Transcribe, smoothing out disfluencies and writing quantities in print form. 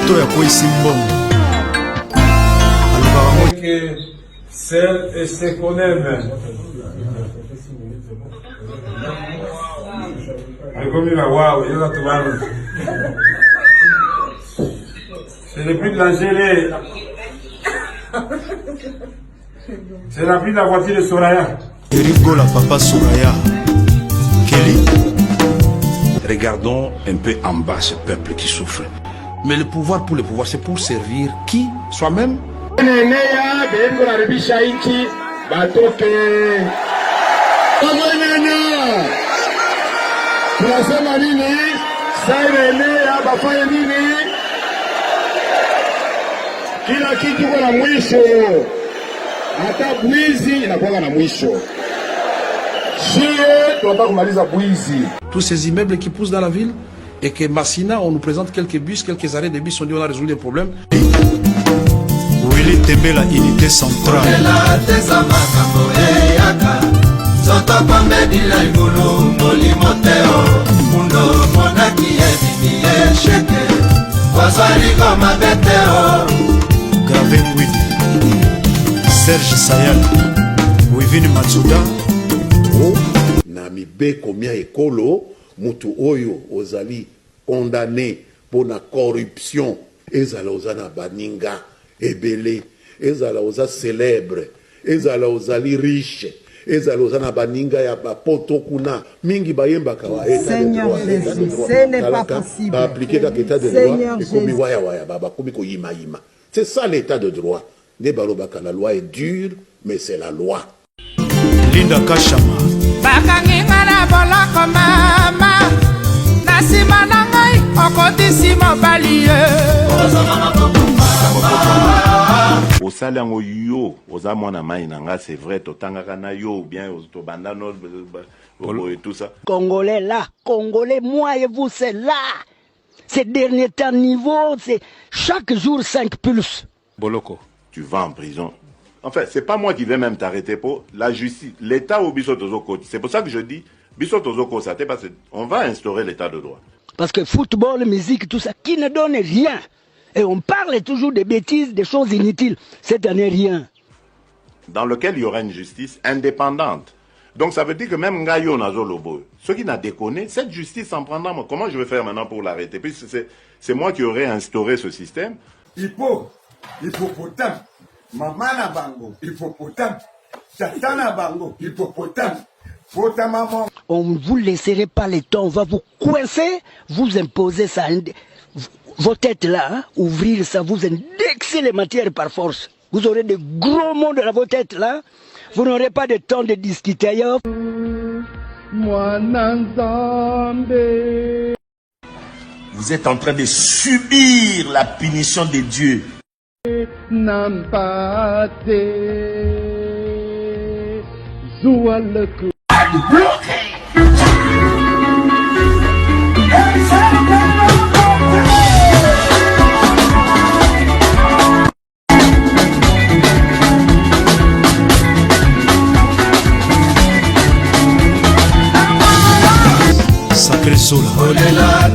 moto ya kwesi mbongo alobaka que seul et se connaît même. C'est le prix de l'Angélé. C'est le prix de la voiture de Soraya. Rigola papa Soraya. Kelly. Regardons un peu en bas ce peuple qui souffre. Mais le pouvoir pour le pouvoir, c'est pour servir qui? Soi-même? Kila kitu kuna mwisho, hata bwizi inakuwa na mwisho. Sio tunataka kumaliza bwizi. Tous ces immeubles qui poussent dans la ville et que Massina, on nous présente quelques bus, quelques arrêts de bus, on dit on a résolu les problèmes. Willy Tembela, unité centrale. Gravé Widi, Serge Sayal, Wivini Matsuda. Na mibeko mia ekolo mutu oyo ozali condamné pour la corruption ezala ozana baninga ebele ezala oza célèbre ezala ozali riche ezala ozana baninga ya bapoto kuna mingi bayembaka wa Seigneur Jésus, ce n'est pas possible. Ba appliquer la état de droit et comme waya waya baba comme ko yima yima. C'est ça l'état de droit. Ne balobaka la loi est dure mais c'est la loi. Linda Kashama. Bakanginga na boloko mama nasima na ngai okotisi mobali osali yango yo oza mwana mai na nga c'est vrai totangaka na yo bien tobanda no et tout ça. Congolais là, Congolais, moi et vous c'est là. Ces derniers temps niveau, c'est chaque jour 5 pulses. Boloko, tu vas en prison. Enfin, c'est pas moi qui vais même t'arrêter pour la justice. L'État au Bissotozoko. C'est pour ça que je dis Bissotozoko, ça t'est passé. On va instaurer l'État de droit. Parce que football, musique, tout ça, qui ne donne rien. Et on parle toujours des bêtises, des choses inutiles. Cette année, rien. Dans lequel il y aura une justice indépendante. Donc ça veut dire que même Ngayo Nazolobo, ce qui n'a déconné, cette justice s'en prendra. Comment je vais faire maintenant pour l'arrêter? Puisque c'est moi qui aurais instauré ce système. Hippopotame. Maman na bango, hippopotame. Tatana bango, hippopotame. On ne vous laisserait pas le temps, on va vous coincer, vous imposer ça. Vos têtes là, hein, ouvrir ça, vous indexer les matières par force. Vous aurez de gros mots dans vos têtes là. Vous n'aurez pas de temps de discuter ailleurs. Vous êtes en train de subir la punition de Dieu. Sacré Sola.